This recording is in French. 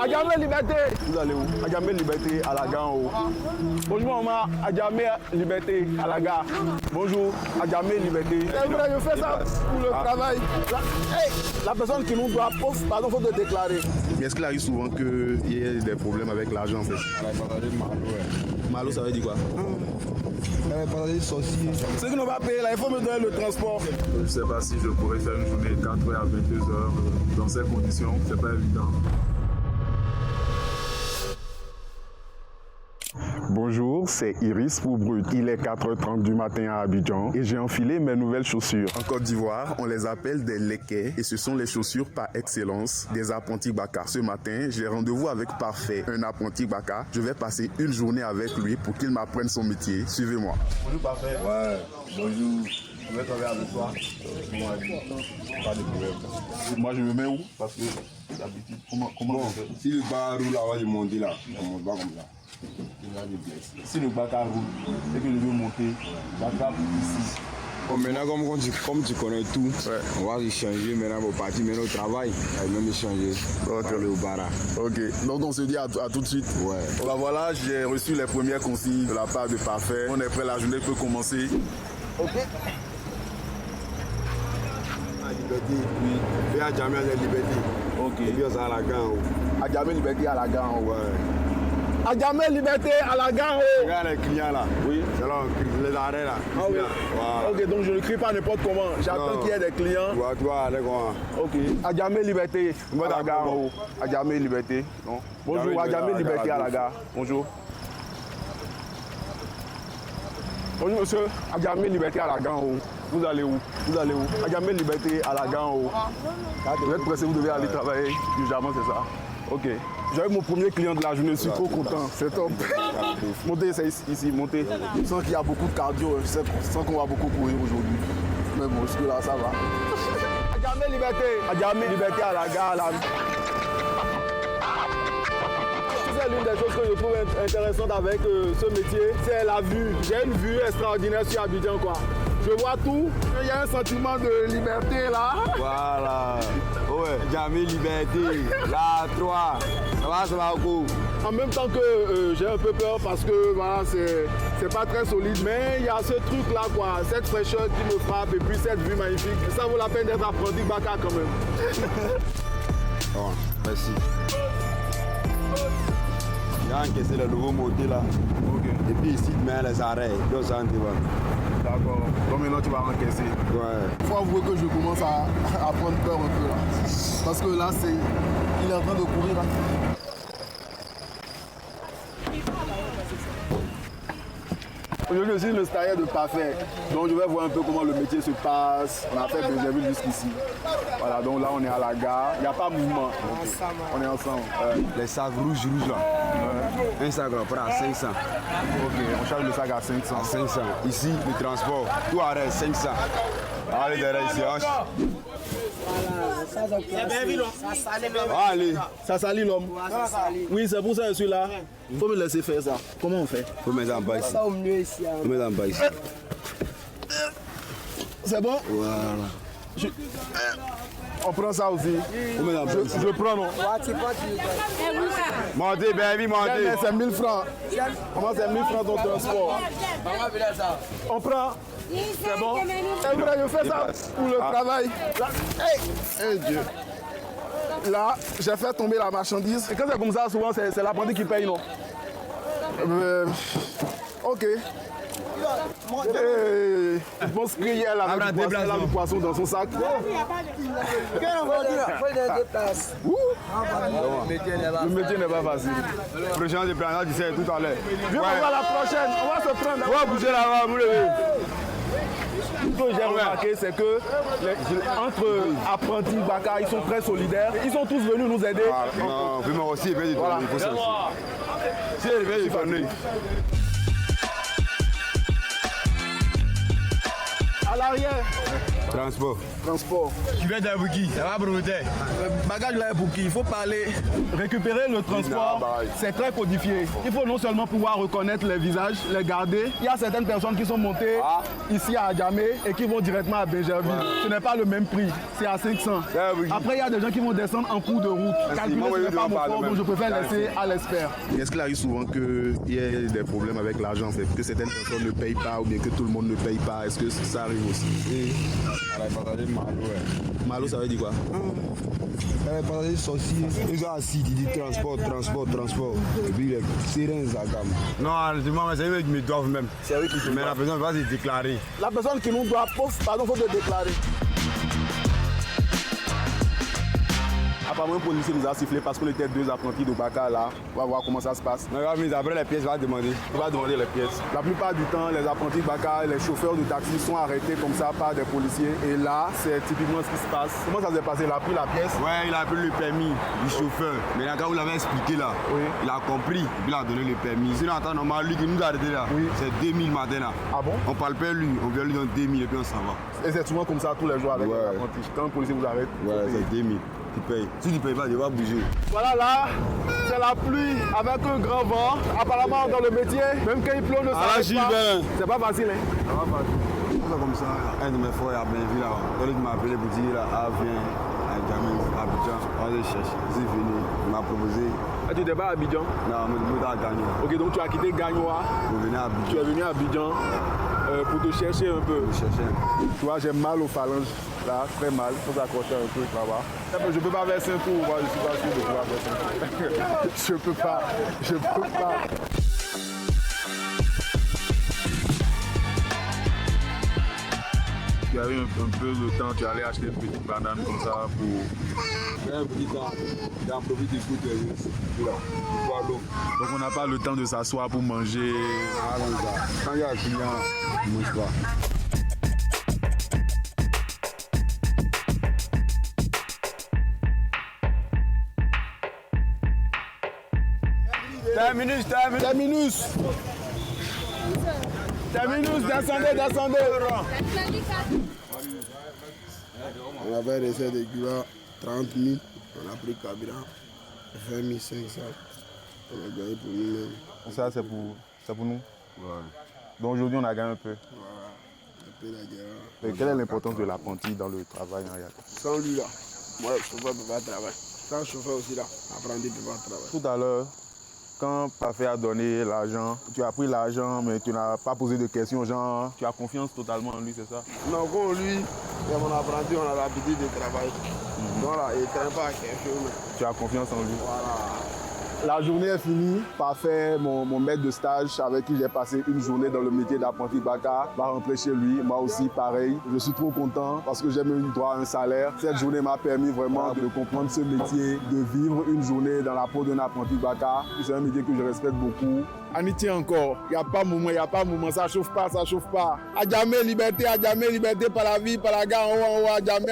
Adjamé Liberté. Vous allez où? Adjamé Liberté à la gare en haut. Bonjour maman, Adjamé Liberté à la gare. Bonjour, Adjamé Liberté. Je fais ça pour le travail. La personne qui nous doit, pardon, faut te déclarer. Mais est-ce qu'il arrive souvent qu'il y ait des problèmes avec l'argent en fait? Malo, ça veut dire quoi? Ceux qui n'ont pas payé là, il faut me donner le transport. Je ne sais pas si je pourrais faire une journée de 4h à 22h dans ces conditions, c'est pas évident. Bonjour, c'est Iris pour Brut. Il est 4h30 du matin à Abidjan et j'ai enfilé mes nouvelles chaussures. En Côte d'Ivoire, on les appelle des léquets et ce sont les chaussures par excellence des apprentis Baka. Ce matin, j'ai rendez-vous avec Parfait, un apprenti Baka. Je vais passer une journée avec lui pour qu'il m'apprenne son métier. Suivez-moi. Bonjour Parfait. Ouais, bonjour. Je vais travailler avec toi. Pas de problème. Moi, je me mets où? Parce que d'habitude, comment on fait? Si le bar roule là, on va y monter là. On monte pas comme ça. Si le Baka roule et que je veux monter, Baka ici. Bon, maintenant, comme tu connais tout, on va échanger maintenant pour partir maintenant au travail. On va même échanger. Ok. Aller au bar. Ok, donc on se dit à tout de suite. Ouais. Bah voilà, j'ai reçu les premières consignes de la part de Parfait. On est prêt, la journée peut commencer. Ok. Liberté, puis Adjamé à la liberté. Ok. Et puis on s'en à la gare. Adjamé Liberté à la gare en haut. Ouais. Adjamé Liberté à la gare en haut. Regarde les clients là. Oui. C'est là, les arrêts là. Ah oui. Voilà. Ok, donc je ne crie pas n'importe comment. J'attends Non. qu'il y ait des clients. Tu vois, allez quoi. Ok. Adjamé Liberté à la gare en haut. Adjamé Liberté. Non. Bonjour, Adjamé Liberté à la gare. Bonjour. Bonjour monsieur. Adjamé Liberté à la gare en haut. Vous allez où? Vous allez où? Adjamé Liberté à la gare en haut. Vous êtes pressé, vous devez aller travailler. Urgemment, c'est ça. Ok. J'ai eu mon premier client de la journée, je suis trop content. C'est top. Montez, c'est ici, montez. Je sens qu'il y a beaucoup de cardio, je sens qu'on va beaucoup courir aujourd'hui. Mais bon, jusque là, ça va. Adjamé Liberté. Adjamé Liberté à la gare. Là. C'est l'une des choses que je trouve intéressante avec ce métier, c'est la vue. J'ai une vue extraordinaire sur Abidjan, quoi. Je vois tout, il y a un sentiment de liberté là. Voilà. Ouais. Adjamé liberté. Là, 3. Ça va beaucoup. En même temps que j'ai un peu peur parce que voilà, c'est pas très solide, mais il y a ce truc là, quoi, cette fraîcheur qui me frappe et puis cette vue magnifique. Ça vaut la peine d'être apprenti Baka quand même. Bon, merci. J'ai encaissé le nouveau moté là. Ok, Et puis ici, tu mets les arrêts. Donc ça, tu vois. d'accord. Donc maintenant tu vas encaisser. Ouais. Il faut avouer que je commence à prendre peur un peu là. Parce que là, il est en train de courir là. Aujourd'hui, je suis le stagiaire de Parfait. Donc je vais voir un peu comment le métier se passe. On a fait des interviews jusqu'ici. Voilà, donc là on est à la gare. Il n'y a pas de mouvement. On est ensemble. Les sacs rouges là. Un sac là, prend à 500. Ok, on charge le sac à 500. À 500. Ici, le transport. Tout arrêt, 500. Allez, derrière ici. Allez. Ça salit l'homme. Oui, c'est pour ça que je suis là. Il faut me laisser faire ça. Comment on fait? Faut mettre en bas ici. Faut mettre en bas ici. C'est bon? Voilà. On prend ça aussi. Faut mettre en bas ici. Je prends, non? Montez, baby, montez. C'est 1000 francs. Comment c'est 1000 francs ton transport? On prend. C'est bon? C'est vrai, je fais ça pour le travail. Là, hey Dieu. Là, j'ai fait tomber la marchandise. Et quand c'est comme ça, souvent, c'est l'apprenti qui paye, non? Ok. Je pense qu'il y a du poisson dans son sac. Le métier n'est pas facile. Prochain déplacement, tu sais, tout à l'heure. Viens voir la prochaine. On va se prendre. On va bouger là-bas, vous levez. Ce que j'ai remarqué, c'est que entre apprentis Baka, ils sont très solidaires. Ils sont tous venus nous aider. Non, puis moi aussi, il faut ça aussi. Si elle veut, il faut venir. À l'arrière. Transport. Transport. Tu viens d'un bouki, ça va pour Bagage là pour qui? Il faut parler. Récupérer le transport, c'est très codifié. Il faut non seulement pouvoir reconnaître les visages, les garder. Il y a certaines personnes qui sont montées ici à Adjamé et qui vont directement à Bégerville. Ce n'est pas le même prix, c'est à 500. Après, il y a des gens qui vont descendre en cours de route. Calculer, ce n'est pas mon fort, donc je préfère laisser à l'expert. Est-ce qu'il arrive souvent qu'il y ait des problèmes avec l'argent, que certaines personnes ne payent pas ou bien que tout le monde ne paye pas? Est-ce que ça arrive aussi? Malo, ça veut dire quoi? Pendant les sorties, ils sont assis, ils disent transport. Et puis les sirènes, ça calme. Non, c'est eux qui me doivent même. C'est eux qui te Mais la personne va se déclarer. La personne qui nous doit, pardon, il faut te déclarer. Apparemment, un policier nous a sifflé parce qu'on était deux apprentis de Baka là. On va voir comment ça se passe. Mais après les pièces, il va demander. Il va demander les pièces. La plupart du temps, les apprentis de Baka, les chauffeurs de taxi sont arrêtés comme ça par des policiers. Et là, c'est typiquement ce qui se passe. Comment ça s'est passé? Il a pris la pièce. Ouais, il a pris le permis du chauffeur. Mais quand vous l'avez expliqué là, il a compris. Et puis il a donné le permis. Sinon, en temps normal, lui qui nous a arrêté là, c'est 2000 matin là. Ah bon? On parle pas lui, on vient lui donner 2000 et puis on s'en va. Et c'est souvent comme ça tous les jours avec les apprentis. Quand un policier vous arrête, ouais, c'est 2000. Tu payes. Si tu ne payes pas, tu vas bouger. Voilà, là, c'est la pluie avec un grand vent. Apparemment, dans le métier, même quand il pleut, ne s'arrête pas. C'est pas facile, hein? Ça va pas. C'est comme ça. Un de mes frères a bien vu là. Il m'a appelé pour dire là, viens à Djamé, à Abidjan. On va chercher. Je suis venu. Il m'a proposé. Ah, tu n'étais pas à Abidjan? Non, je suis à Gagnon. Ok, donc tu as quitté Gagnoa. Pour venir à Abidjan. Tu es venu à Abidjan pour te chercher un peu. Tu vois, j'ai mal aux phalanges. Là, très mal. Il faut s'accrocher un peu, tu vas voir. Je ne peux pas verser un tour, moi, je ne suis pas sûr de pouvoir verser un tour. Je peux pas. Tu as eu un peu de temps, tu allais acheter une petite banane comme ça pour... Un petit temps, j'en profite du coup de boire l'eau. Donc on n'a pas le temps de s'asseoir pour manger. Ah, comme ça. Quand il y a un client, il ne mange pas. Terminus, descendez. On avait laissé des kilos 30 000, on a pris carburant 20 500. On a gagné pour nous-mêmes. Ça, c'est pour nous. Ouais. Donc aujourd'hui, on a gagné un peu. Voilà, un peu la guerre. Et quelle est l'importance de l'apprenti dans le travail en réalité? Sans lui là, moi le chauffeur ne peut pas travailler. Sans le chauffeur aussi là, l'apprenti ne peut pas travailler. Tout à l'heure, quand Parfait a donné l'argent, tu as pris l'argent, mais tu n'as pas posé de questions, genre, tu as confiance totalement en lui, c'est ça? Non, comme lui, c'est mon apprenti, on a l'habitude de travailler. Donc là, il ne traîne pas quelque chose. Tu as confiance en lui. Voilà. La journée est finie. Parfait, mon maître de stage avec qui j'ai passé une journée dans le métier d'apprenti Baka va rentrer chez lui. Moi aussi, pareil. Je suis trop content parce que j'ai même eu droit à un salaire. Cette journée m'a permis vraiment de comprendre ce métier, de vivre une journée dans la peau d'un apprenti Baka. C'est un métier que je respecte beaucoup. Amitié encore. Il n'y a pas moment, ça chauffe pas. Adjamé, liberté par la vie, par la gare en haut, Adjamé.